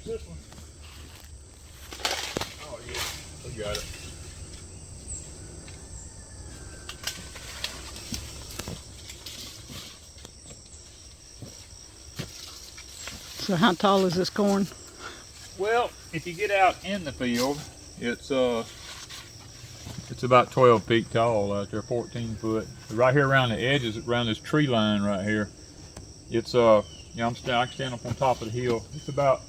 this one. Oh yeah, we got it. So how tall is this corn? Well, if you get out in the field, it's about 12 feet tall out there, 14 foot. Right here around the edges, around this tree line right here, it's you know, I can stand up on top of the hill. It's about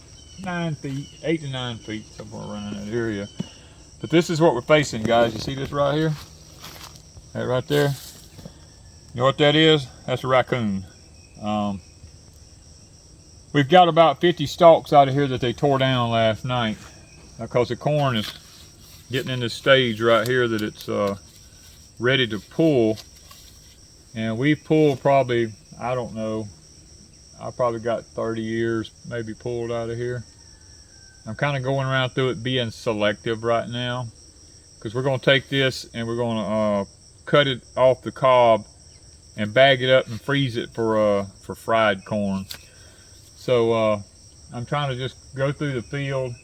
9 feet, 8 to 9 feet, somewhere around that area. But this is what we're facing, guys. You see this right here? That right there? You know what that is? That's a raccoon. We've got about 50 stalks out of here that they tore down last night because the corn is getting in this stage right here that it's ready to pull. And we pulled probably, I don't know, I probably got 30 ears maybe pulled out of here. I'm kind of going around through it being selective right now, because we're going to take this and we're going to cut it off the cob and bag it up and freeze it for fried corn. So I'm trying to just go through the field,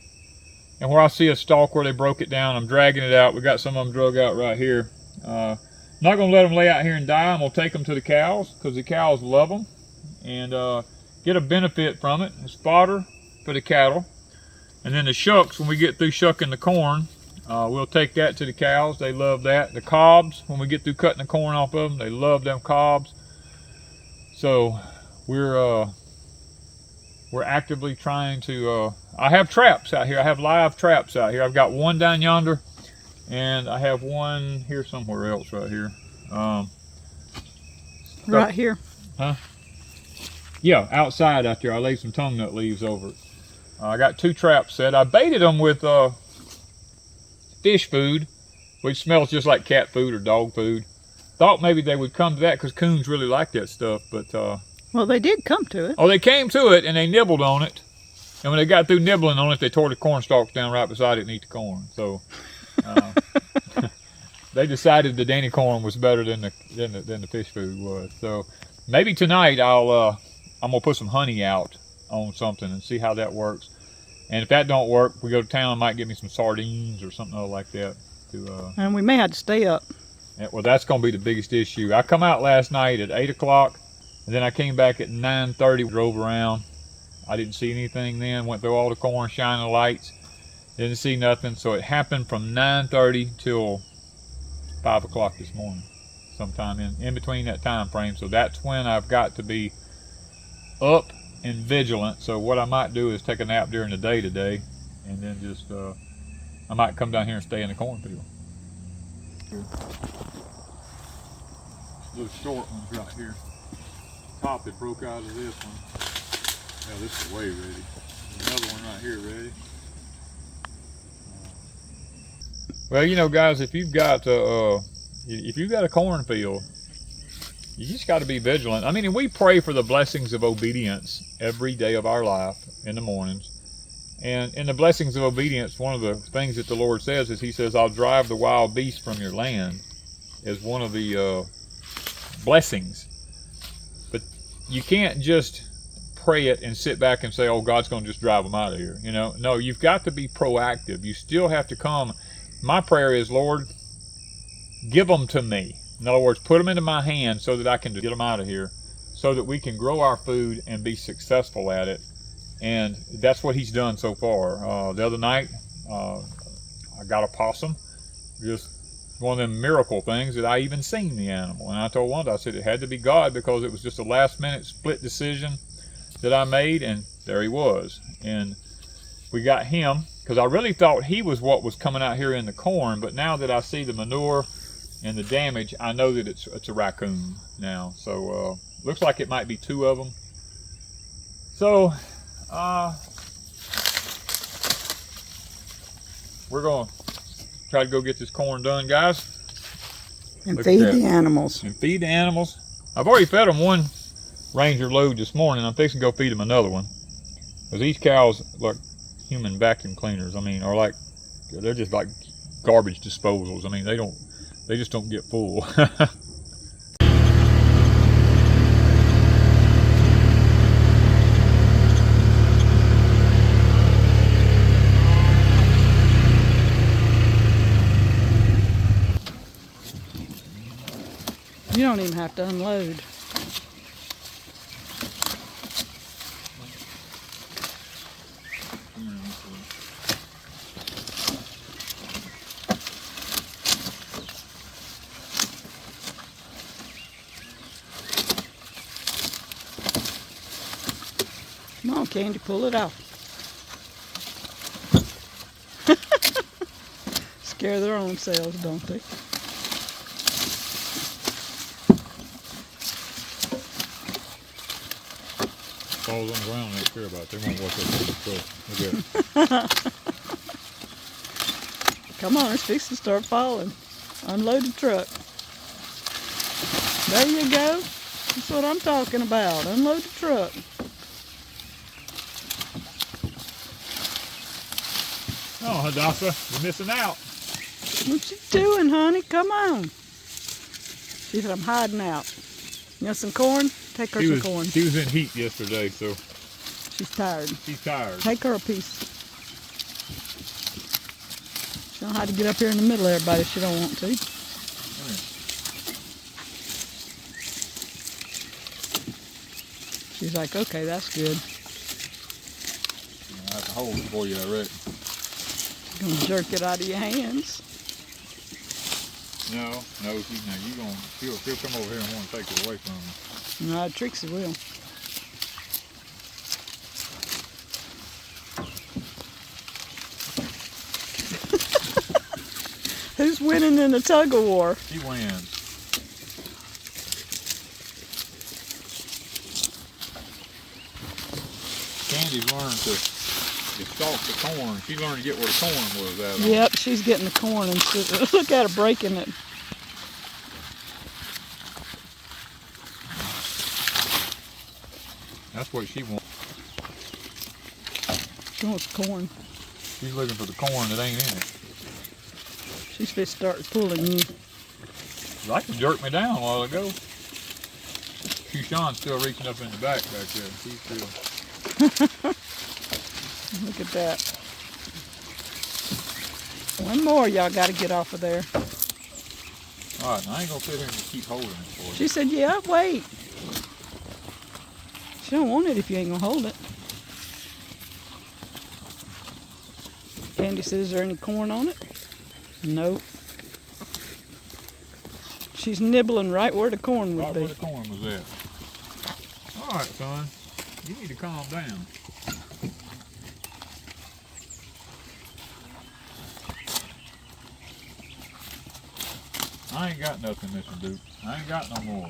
and where I see a stalk where they broke it down, I'm dragging it out. We got some of them drug out right here. Not going to let them lay out here and die. I'm going to take them to the cows because the cows love them and get a benefit from it. It's fodder for the cattle. And then the shucks, when we get through shucking the corn, we'll take that to the cows. They love that. The cobs, when we get through cutting the corn off of them, they love them cobs. So we're actively trying to, I have traps out here. I have live traps out here. I've got one down yonder, and I have one here somewhere else right here. Right here? Huh? Yeah, outside out there. I laid some tongue nut leaves over it. I got 2 traps set. I baited them with fish food, which smells just like cat food or dog food. Thought maybe they would come to that because coons really like that stuff, but well, they did come to it. oh, they came to it and they nibbled on it. And when they got through nibbling on it, they tore the corn stalks down right beside it and eat the corn. So they decided the Danny corn was better than the fish food was. So maybe tonight I'm gonna put some honey out on something and see how that works. And if that don't work, we go to town and might get me some sardines or something like that. And we may have to stay up. Yeah, well, that's gonna be the biggest issue. I come out last night at 8 o'clock. And then I came back at 9:30, drove around. I didn't see anything then, went through all the corn, shining the lights. Didn't see nothing, so it happened from 9:30 till 5 o'clock this morning, sometime in between that time frame. So that's when I've got to be up and vigilant. So what I might do is take a nap during the day today, and then just, I might come down here and stay in the cornfield. Little short ones right here. Top that broke out of this one. Yeah, this is way ready. Another one right here ready. Well, you know, guys, if you've got a cornfield, you just got to be vigilant. I mean, and we pray for the blessings of obedience every day of our life in the mornings. And in the blessings of obedience, one of the things that the Lord says is He says, "I'll drive the wild beasts from your land," as one of the blessings. But you can't just pray it and sit back and say, "Oh, God's going to just drive them out of here." You know, no, you've got to be proactive. You still have to come. My prayer is, Lord, give them to me. In other words, put them into my hand so that I can get them out of here, so that we can grow our food and be successful at it. And that's what He's done so far. The other night, I got a possum, just one of them miracle things that I even seen the animal. And I told Wanda, I said it had to be God, because it was just a last minute split decision that I made, and there he was. And we got him, because I really thought he was what was coming out here in the corn, but now that I see the manure and the damage, I know that it's a raccoon now. So looks like it might be 2 of them. So we're going to try to go get this corn done, guys. And feed the animals. And feed the animals. I've already fed them one Ranger load this morning. I'm fixing to go feed them another one, because these cows look human vacuum cleaners. I mean, they're just like garbage disposals. I mean, they just don't get full. have to unload. Come on, Candy, pull it off. Scare their own selves, don't they? Falls on the ground, they don't care about it. They won't watch that truck. Look at it. Come on, it's fixing to start falling. Unload the truck. There you go. That's what I'm talking about. Unload the truck. Oh, Hadassah, you're missing out. What you doing, honey? Come on. She said, I'm hiding out. You want some corn? Take her some corn. She was in heat yesterday, so. She's tired. She's tired. Take her a piece. She don't have to get up here in the middle of everybody if she don't want to. She's like, okay, that's good. I have to hold it for you, I reckon. Gonna jerk it out of your hands. No, she'll come over here and want to take it away from you. No, Trixie will. Who's winning in the tug of war? She wins. Candy's learned to stalk the corn. She learned to get where the corn was at. Yep, she's getting the corn and look at her breaking it. That's what she wants. She wants corn. She's looking for the corn that ain't in it. She's supposed to start pulling you. Like to jerk me down a while ago. Sean's still reaching up in the back there. She's still. Look at that. One more, y'all got to get off of there. All right, I ain't gonna sit here and just keep holding it for you. She said, yeah, wait. She don't want it if you ain't gonna hold it. Candy says, is there any corn on it? Nope. She's nibbling right where the corn would be. Right where the corn was at. All right, son. You need to calm down. I ain't got nothing, Mr. Duke. I ain't got no more.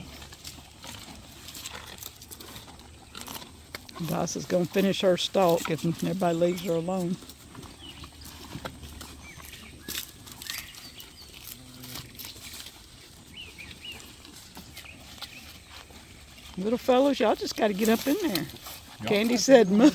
Dossa's gonna finish her stalk if everybody leaves her alone. Little fellows, y'all just got to get up in there. Candy said move.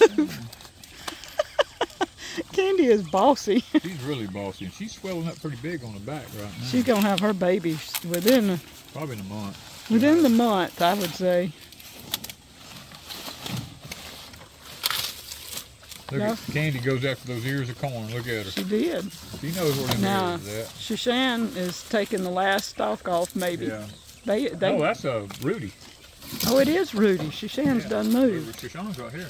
Candy is bossy. She's really bossy, and she's swelling up pretty big on the back right now. She's gonna have her baby within probably in a month. Within the month, I would say. Look at Candy goes after those ears of corn. Look at her. She did. She knows where them ears is at. Shushan is taking the last stalk off, maybe. Yeah. They. Oh, that's Rudy. Oh, it is Rudy. Shushan's done moved. Shushan's right here.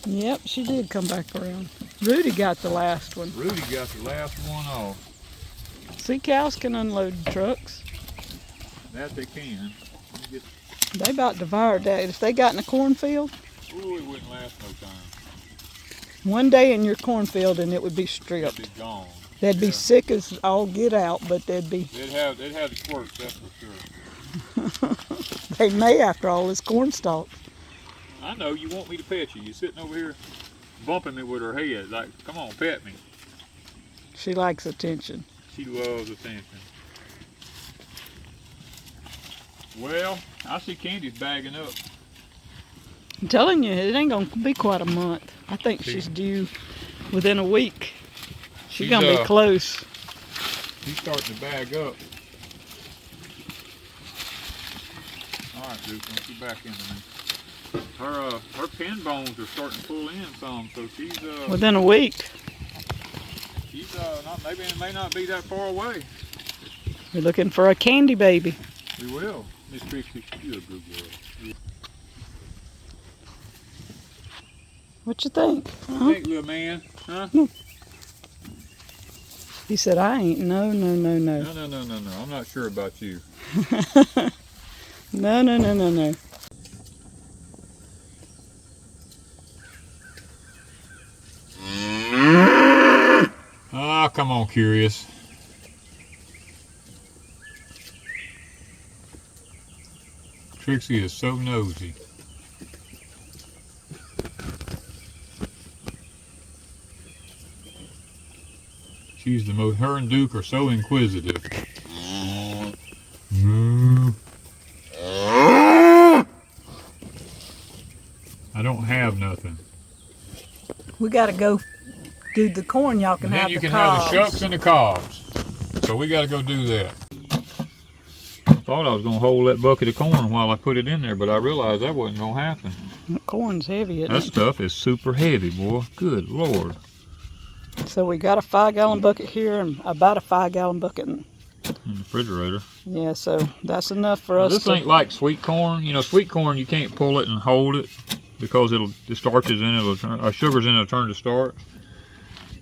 Yep, she did come back around. Rudy got the last one. Rudy got the last one off. See, cows can unload trucks. That they can. They about devoured that. If they got in a cornfield, ooh, it wouldn't last no time. One day in your cornfield and it would be stripped. They'd be gone. They'd be sick as all get out, but they'd be. They'd have the quirks, that's for sure. They may after all this corn stalk. I know you want me to pet you. You're sitting over here bumping me with her head. Like, come on, pet me. She likes attention. She loves attention. Well, I see Candy's bagging up. I'm telling you, it ain't gonna be quite a month. I think she's due within a week. She's gonna be close. She's starting to bag up. All right, Duke, don't you back into me. Her pin bones are starting to pull in some, so she's within a week. She's may not be that far away. We're looking for a candy baby. We will. Miss Trixie, you're a good girl. What you think? What you think, little man? Huh? He said, I ain't. No. No. I'm not sure about you. No. Ah, come on, Curious. Trixie is so nosy. She's the most, her and Duke are so inquisitive. I don't have nothing. We gotta go do the corn. Y'all can And then have you the can cobs. have the shucks and the cobs. So we gotta go do that. Thought I was gonna hold that bucket of corn while I put it in there, but I realized that wasn't gonna happen. The corn's heavy, isn't That it? stuff is super heavy, boy. Good Lord. So we got a 5-gallon bucket here and about a 5-gallon bucket. In the refrigerator. Yeah, so that's enough for us. This ain't like sweet corn. You know, sweet corn, you can't pull it and hold it because the starch is in it, it'll turn, sugar's in it, it'll turn to starch.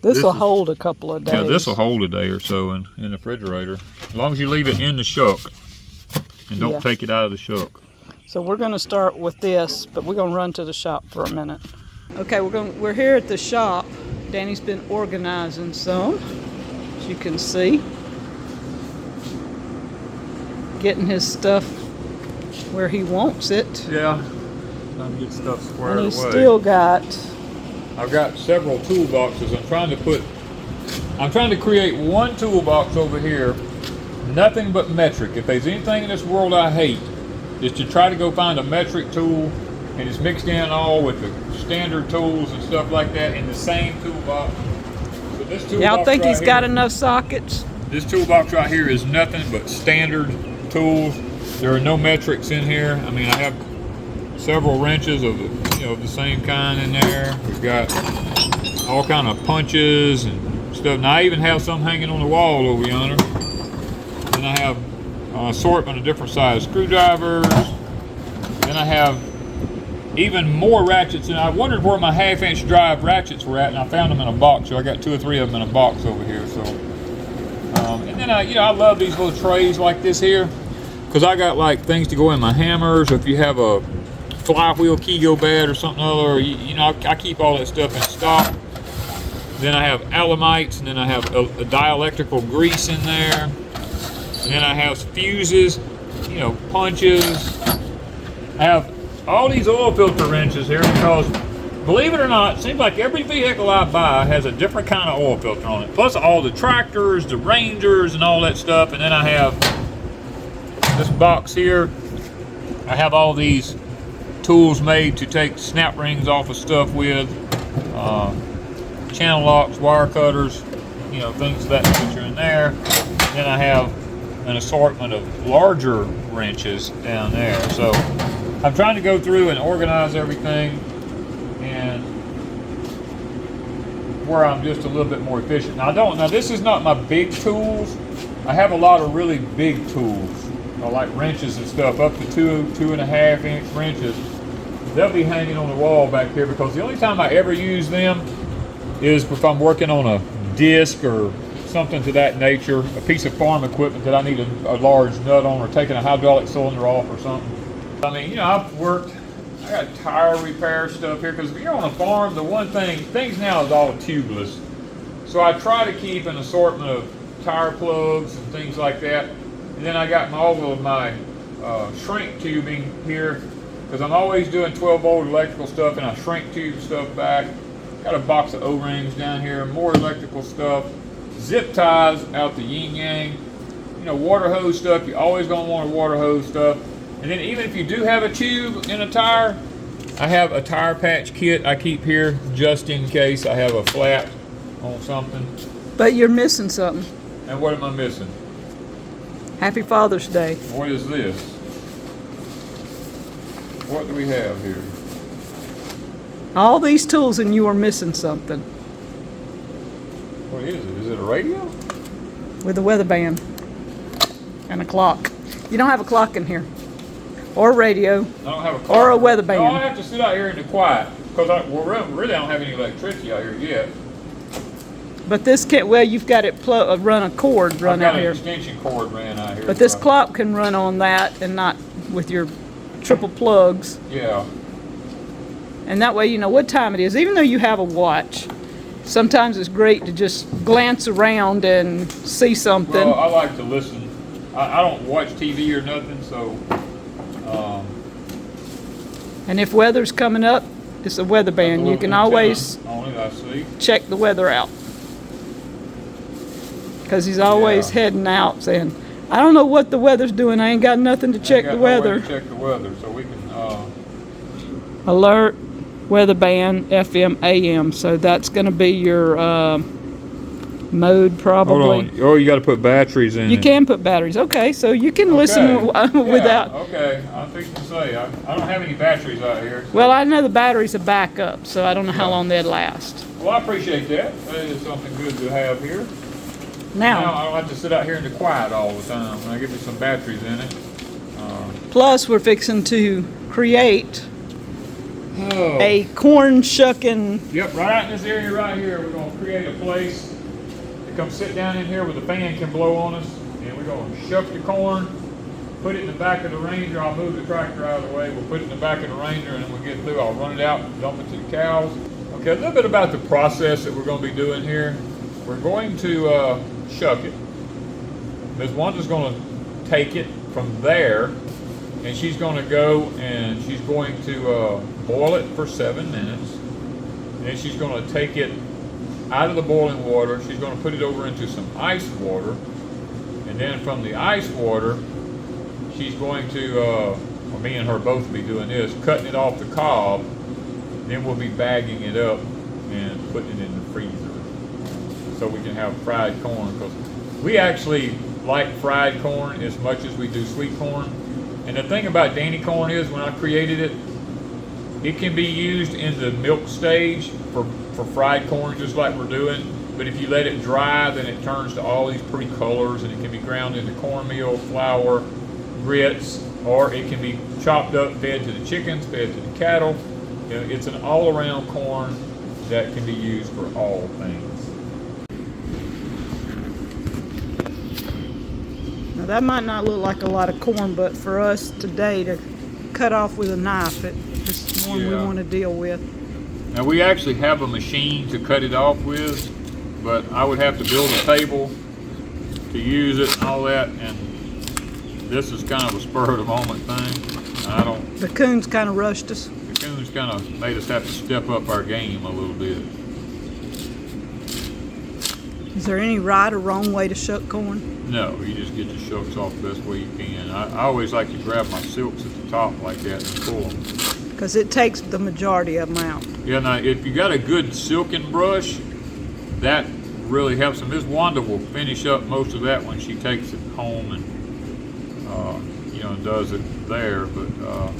This will hold a couple of days. Yeah, this will hold a day or so in the refrigerator. As long as you leave it in the shuck and don't take it out of the shuck. So we're going to start with this, but we're going to run to the shop for a minute. Okay, we're here at the shop. Danny's been organizing some, as you can see. Getting his stuff where he wants it. Yeah, trying to get stuff squared And he's away. still got... I've got several toolboxes. I'm trying to create one toolbox over here, nothing but metric. If there's anything in this world I hate, is to try to go find a metric tool and it's mixed in all with the standard tools and stuff like that in the same toolbox. So this toolbox Y'all think right he's got here, enough sockets? This toolbox right here is nothing but standard tools. There are no metrics in here. I mean, I have several wrenches of the same kind in there. We've got all kind of punches and stuff. And I even have some hanging on the wall over yonder. Then I have an assortment of different size screwdrivers. Then I have even more ratchets, and I wondered where my 1/2-inch drive ratchets were at, and I found them in a box. So I got 2 or 3 of them in a box over here. So, and then I love these little trays like this here, because I got like things to go in my hammers. Or if you have a flywheel key go bad or something other, I keep all that stuff in stock. Then I have alamites, and then I have a dielectrical grease in there. And then I have fuses, punches. I have all these oil filter wrenches here because, believe it or not, it seems like every vehicle I buy has a different kind of oil filter on it. Plus all the tractors, the Rangers, and all that stuff. And then I have this box here. I have all these tools made to take snap rings off of stuff with, channel locks, wire cutters, things of that nature in there. Then I have an assortment of larger wrenches down there. So I'm trying to go through and organize everything and where I'm just a little bit more efficient. Now this is not my big tools. I have a lot of really big tools, like wrenches and stuff, up to 2.5-inch wrenches. They'll be hanging on the wall back here because the only time I ever use them is if I'm working on a disc or something to that nature, a piece of farm equipment that I need a large nut on, or taking a hydraulic cylinder off or something. I mean, I got tire repair stuff here, because if you're on a farm, the one things now is all tubeless. So I try to keep an assortment of tire plugs and things like that. And then I got all of my shrink tubing here, because I'm always doing 12-volt electrical stuff, and I shrink tube stuff back. Got a box of O-rings down here, more electrical stuff. Zip ties out the yin yang, water hose stuff. You're always going to want a water hose stuff. And then even if you do have a tube in a tire, I have a tire patch kit I keep here just in case I have a flat on something. But you're missing something. And what am I missing? Happy Father's Day. What is this? What do we have here? All these tools and you are missing something. What is it? Is it a radio? With a weather band and a clock. You don't have a clock in here. Or radio. I don't have a car. Or a weather band. No, I have to sit out here in the quiet because we really don't have any electricity out here yet. But this can't, well, you've got it run a cord run out here. I've got an extension cord ran out here. But this clock can run on that and not with your triple plugs. Yeah. And that way you know what time it is. Even though you have a watch, sometimes it's great to just glance around and see something. Well, I like to listen. I don't watch TV or nothing, so. And if weather's coming up, it's a weather band. You can always check the weather out. Because he's always heading out saying, I don't know what the weather's doing. I ain't got nothing to check the weather. Check the weather, so we can. Alert, weather band, FM, AM. So that's going to be your mode probably. Hold on. Oh, you got to put batteries in. You can put batteries. Okay, so you can listen without. Okay, I'm fixing to say I don't have any batteries out here. So. Well, I know the batteries are back up, so I don't know how long they'd last. Well, I appreciate that. That is something good to have here. Now I don't have to sit out here in the quiet all the time. When I give me some batteries in it. Plus, we're fixing to create a corn shucking. Yep, right out in this area right here, we're going to create a place to come sit down in here where the fan can blow on us, and we're going to shuck the corn, put it in the back of the Ranger. I'll move the tractor out of the way. We'll put it in the back of the Ranger, and then we'll get through. I'll run it out, dump it to the cows. Okay, a little bit about the process that we're going to be doing here. We're going to shuck it. Ms. Wanda's going to take it from there, and she's going to go and she's going to boil it for 7 minutes. And then she's going to take it out of the boiling water. She's going to put it over into some ice water. And then from the ice water, she's going to, well, me and her both be doing this, cutting it off the cob. Then we'll be bagging it up and putting it in the freezer so we can have fried corn. Because we actually like fried corn as much as we do sweet corn. And the thing about Danny corn is, when I created it, it can be used in the milk stage for fried corn, just like we're doing. But if you let it dry, then it turns to all these pretty colors, and it can be ground into cornmeal, flour, grits, or it can be chopped up, fed to the chickens, fed to the cattle. You know, it's an all-around corn that can be used for all things. Now that might not look like a lot of corn, but for us today to cut off with a knife, it's one we want to deal with. Now we actually have a machine to cut it off with, but I would have to build a table to use it and all that, and this is kind of a spur of the moment thing. The coons kind of rushed us. The coons kind of made us have to step up our game a little bit. Is there any right or wrong way to shuck corn? No, you just get the shucks off the best way you can. I always like to grab my silks at the top like that and pull them. Because it takes the majority of them out. Yeah, now if you got a good silking brush, that really helps them. Miss Wanda will finish up most of that when she takes it home and does it there. But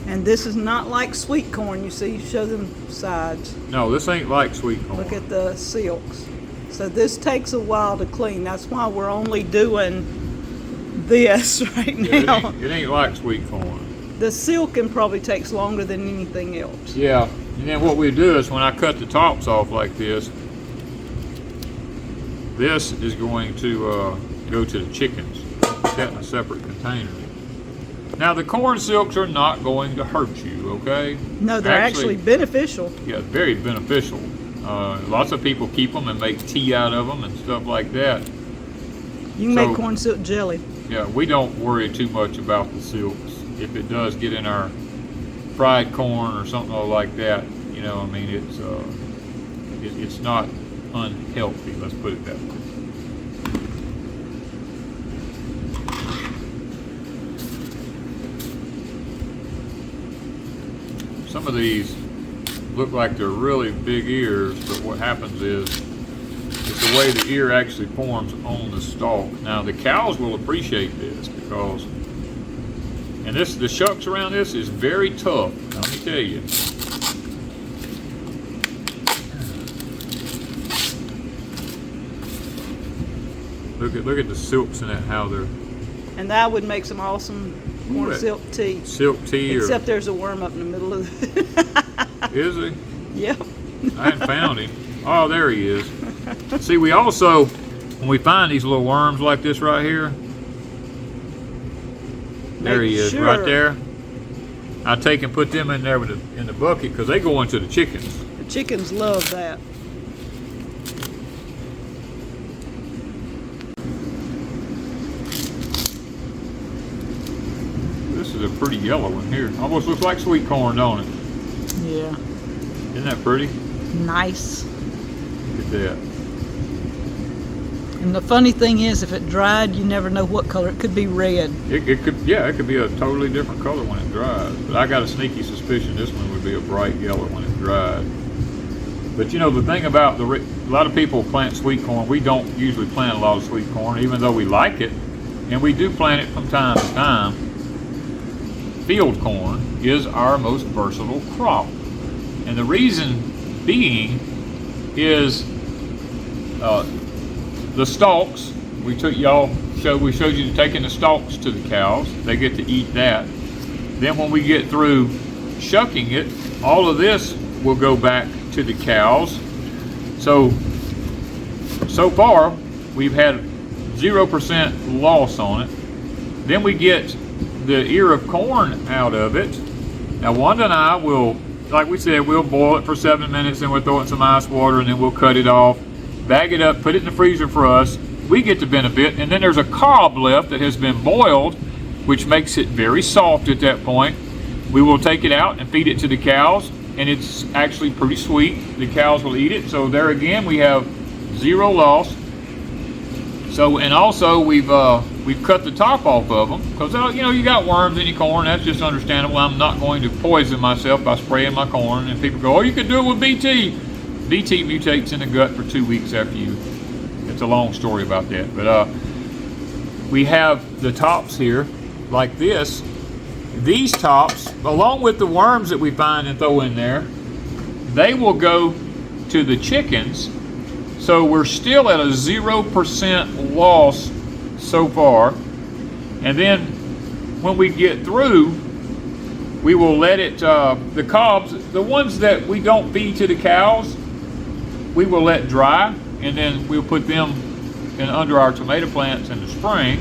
and this is not like sweet corn. You see, show them sides. No, this ain't like sweet corn. Look at the silks. So this takes a while to clean. That's why we're only doing this right now. It ain't like sweet corn. The silking probably takes longer than anything else. Yeah, and then what we do is when I cut the tops off like this is going to go to the chickens, set in a separate container. Now the corn silks are not going to hurt you, okay? No, they're actually beneficial. Yeah, very beneficial. Lots of people keep them and make tea out of them and stuff like that. You can make corn silk jelly. Yeah, we don't worry too much about the silks. If it does get in our fried corn or something like that, I mean, it's not unhealthy. Let's put it that way. Some of these look like they're really big ears, but what happens is it's the way the ear actually forms on the stalk. Now the cows will appreciate this because, and the shucks around this is very tough. Now, let me tell you. Look at the silks in it, how they're. And that would make some awesome Corn What? silk tea. Silk tea, Except there's a worm up in the middle of it. is he? Yep. I hadn't found him. Oh, there he is. See, we also, when we find these little worms like this right here, there he is, right there. I take and put them in there in the bucket because they go into the chickens. The chickens love that. This is a pretty yellow one here. Almost looks like sweet corn, don't it? Yeah. Isn't that pretty? Nice. Look at that. And the funny thing is, if it dried, you never know what color. It could be red. It could, yeah, it could be a totally different color when it dries. But I got a sneaky suspicion this one would be a bright yellow when it dried. But you know, the thing about a lot of people plant sweet corn. We don't usually plant a lot of sweet corn, even though we like it, and we do plant it from time to time. Field corn is our most versatile crop, and the reason being is the stalks. We showed you taking the stalks to the cows. They get to eat that. Then when we get through shucking it, all of this will go back to the cows. So far we've had 0% loss on it. Then we get the ear of corn out of it. Now Wanda and I will, like we said, we'll boil it for 7 minutes, and we'll throw it in some ice water, and then we'll cut it off, bag it up, put it in the freezer for us. We get the benefit, and then there's a cob left that has been boiled, which makes it very soft at that point. We will take it out and feed it to the cows, and it's actually pretty sweet. The cows will eat it. So there again, we have 0 loss. So, and also we've cut the top off of them because you know, you got worms in your corn. That's just understandable. I'm not going to poison myself by spraying my corn. And people go, "Oh, you could do it with BT." BT mutates in the gut for 2 weeks after you. It's a long story about that. But we have the tops here like this. These tops, along with the worms that we find and throw in there, they will go to the chickens. So we're still at a 0% loss so far. And then when we get through, we will let it, the cobs, the ones that we don't feed to the cows, we will let dry, and then we'll put them in under our tomato plants in the spring,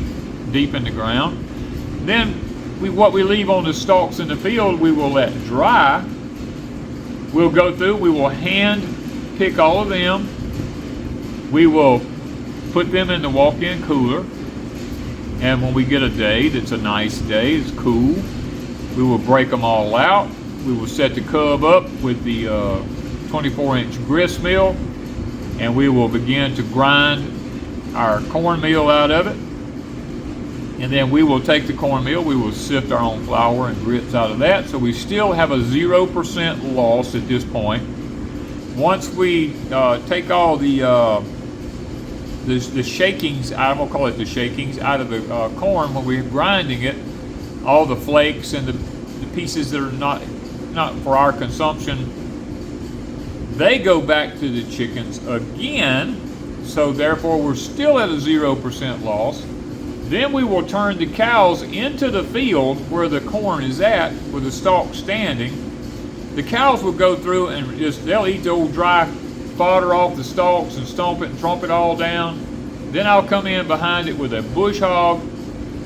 deep in the ground. Then what we leave on the stalks in the field, we will let dry. We'll go through, we will hand pick all of them. We will put them in the walk-in cooler, and when we get a day that's a nice day, it's cool, we will break them all out. We will set the cub up with the 24-inch grist mill, and we will begin to grind our cornmeal out of it. And then we will take the cornmeal, we will sift our own flour and grits out of that. So we still have a 0% loss at this point. Once we take all the shakings, I won't call it the shakings, out of the corn when we're grinding it, all the flakes and the pieces that are not for our consumption, they go back to the chickens again. So therefore we're still at a 0% loss. Then we will turn the cows into the field where the corn is at, with the stalk standing. The cows will go through and they'll eat the old dry fodder off the stalks and stomp it and tromp it all down. Then I'll come in behind it with a bush hog,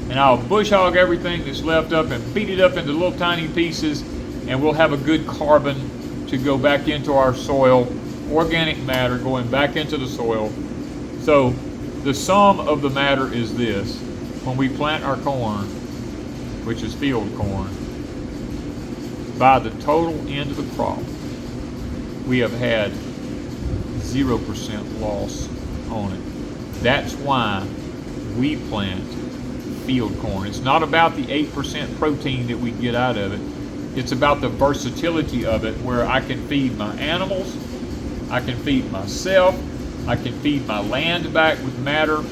and I'll bush hog everything that's left up and beat it up into little tiny pieces, and we'll have a good carbon to go back into our soil, organic matter going back into the soil. So the sum of the matter is this: when we plant our corn, which is field corn, by the total end of the crop, we have had 0% loss on it. That's why we plant field corn. It's not about the 8% protein that we get out of it. It's about the versatility of it, where I can feed my animals, I can feed myself, I can feed my land back with matter.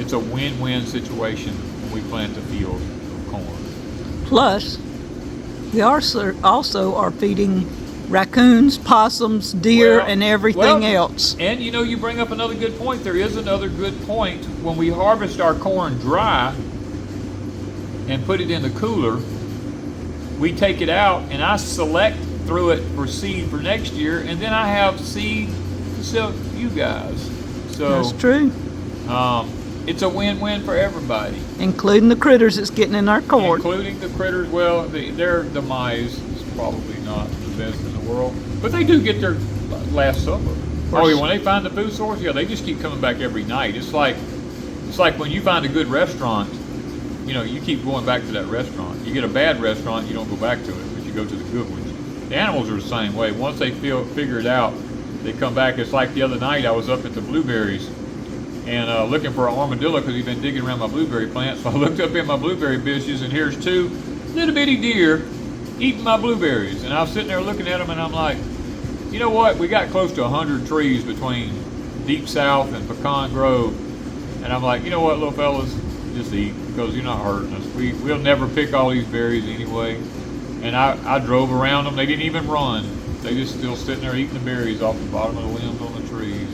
It's a win-win situation when we plant the field of corn. Plus, we also are feeding raccoons, possums, deer, and everything else. And you know, you bring up another good point. There is another good point. When we harvest our corn dry, and put it in the cooler, we take it out and I select through it for seed for next year, and then I have seed to sell to you guys. So that's true. It's a win-win for everybody, Including the critters that's getting in our cord. including the critters. Well, their demise is probably not the best in the world, but they do get their last supper. Oh yeah, when they find the food source, yeah, they just keep coming back every night. It's like when you find a good restaurant, you know, you keep going back to that restaurant. You get a bad restaurant, you don't go back to it, but you go to the good ones. The animals are the same way. Once they figure it out, they come back. It's like the other night I was up at the blueberries and looking for an armadillo because he'd been digging around my blueberry plant. So I looked up in my blueberry bushes, and here's 2 little bitty deer eating my blueberries. And I was sitting there looking at them, and I'm like, you know what? We got close to 100 trees between Deepsouth and Pecan Grove. And I'm like, you know what, little fellas? Just eat, because you're not hurting us. We'll never pick all these berries anyway. And I drove around them. They didn't even run. They just still sitting there eating the berries off the bottom of the limbs on the trees.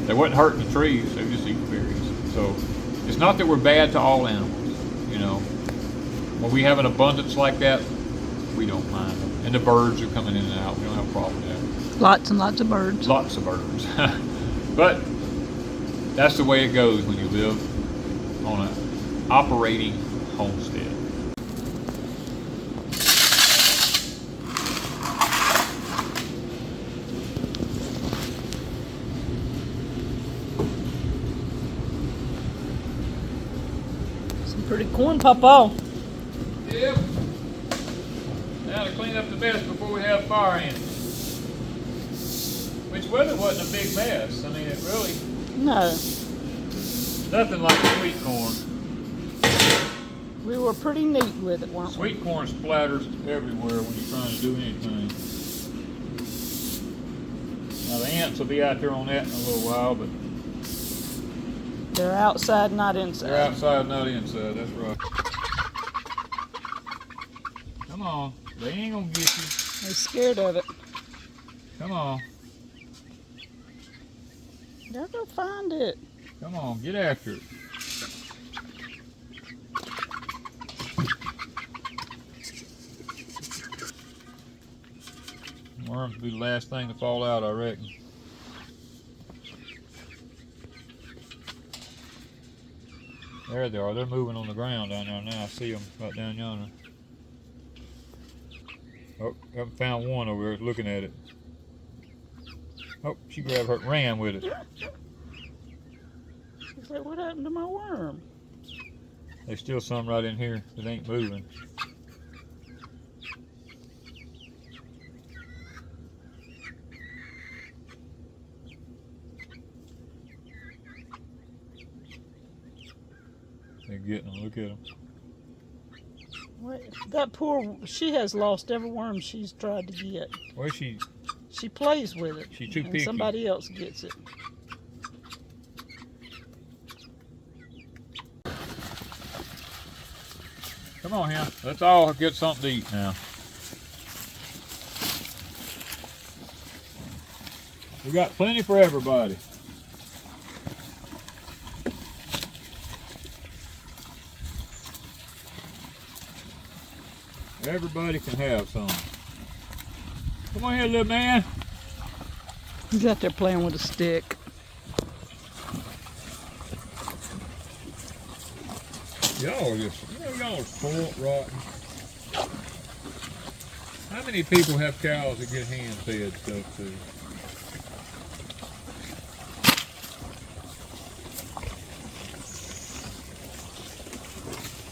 They wasn't hurting the trees. They were just eating berries. So it's not that we're bad to all animals. You know, when we have an abundance like that, we don't mind them. And the birds are coming in and out. We don't have a problem with that. Lots and lots of birds. Lots of birds. But that's the way it goes when you live on an operating homestead. Some pretty corn, Papa. Yep. Now to clean up the mess before we have fire in it. Which weather wasn't a big mess. I mean, it really, No. nothing like sweet corn. We were pretty neat with it, weren't we? Sweet corn splatters everywhere when you're trying to do anything. Now the ants will be out there on that in a little while, but They're outside, not inside. they're outside, not inside. That's right. Come on. They ain't gonna get you. They're scared of it. Come on. They'll go find it. Come on. Get after it. Worms will be the last thing to fall out, I reckon. There they are. They're moving on the ground down there now. I see them right down yonder. Oh, haven't found one over there looking at it. Oh, she grabbed her, ran with it. She's like, what happened to my worm? There's still some right in here that ain't moving. They're getting them. Look at them. Wait, that poor, she has lost every worm she's tried to get. Well, she plays with it. She's too and picky. Somebody else gets it. Come on here. Let's all get something to eat now. We got plenty for everybody. Everybody can have some. Come on here, little man. He's out there playing with a stick. Y'all just, y'all are spoiled rotten. How many people have cows that get hand fed stuff to?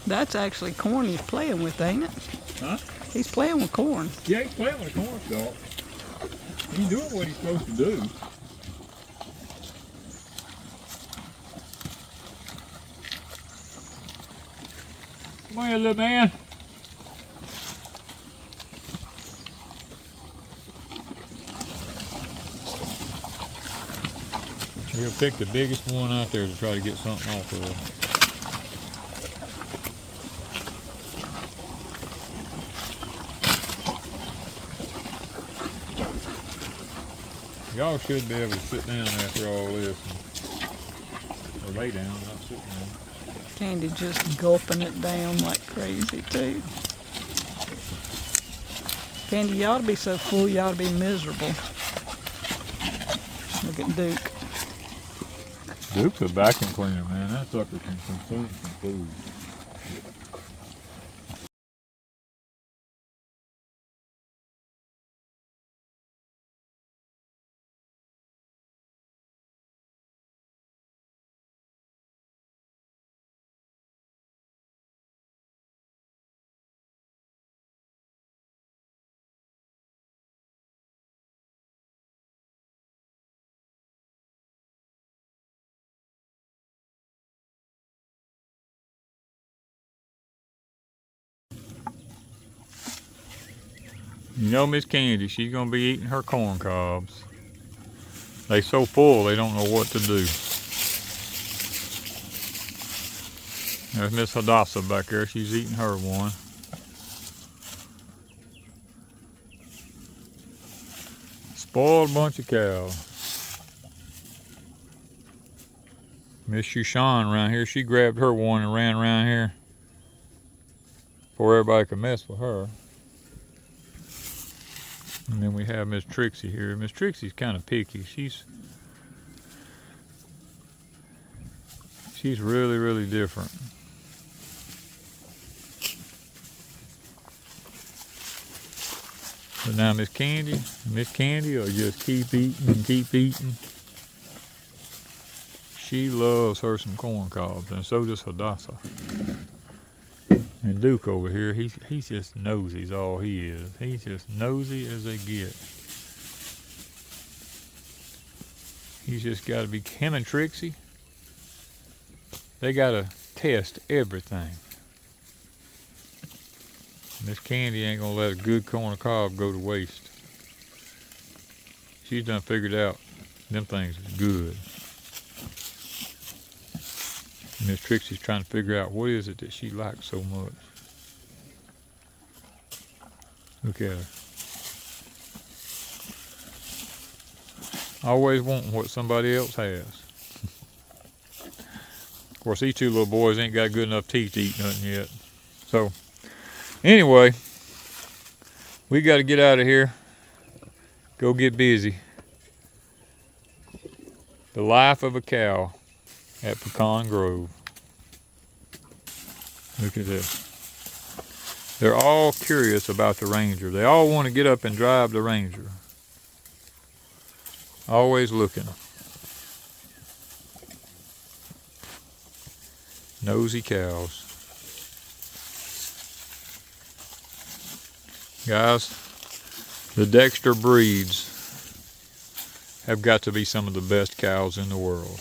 That's actually corn he's playing with, ain't it? Huh? He's playing with corn. Yeah, he's playing with a corn stalk. He's doing what he's supposed to do. Come on here, little man. We'll pick the biggest one out there to try to get something off of it. Y'all should be able to sit down after all this. Or lay down, not sit down. Candy just gulping it down like crazy too. Candy, you ought to be so full, you ought to be miserable. Look at Duke. Duke's a vacuum cleaner, man. That sucker can consume some food. You know Miss Candy, she's gonna be eating her corn cobs. They so full they don't know what to do. There's Miss Hadassah back there, she's eating her one. Spoiled bunch of cows. Miss Shushan around here, she grabbed her one and ran around here before everybody could mess with her. And then we have Miss Trixie here. Miss Trixie's kind of picky. She's really, really different. But now Miss Candy will just keep eating and keep eating. She loves her some corn cobs, and so does Hadassah. And Duke over here, he's just nosy is all he is. He's just nosy as they get. He's just got to be, him and Trixie, they got to test everything. Miss Candy ain't going to let a good corn cob go to waste. She's done figured out them things is good. Miss Trixie's trying to figure out what is it that she likes so much. Look at her. Always wanting what somebody else has. Of course, these two little boys ain't got good enough teeth to eat nothing yet. So, anyway, we got to get out of here. Go get busy. The life of a cow at Pecan Grove. Look at this. They're all curious about the Ranger. They all want to get up and drive the Ranger. Always looking. Nosy cows. Guys, the Dexter breeds have got to be some of the best cows in the world.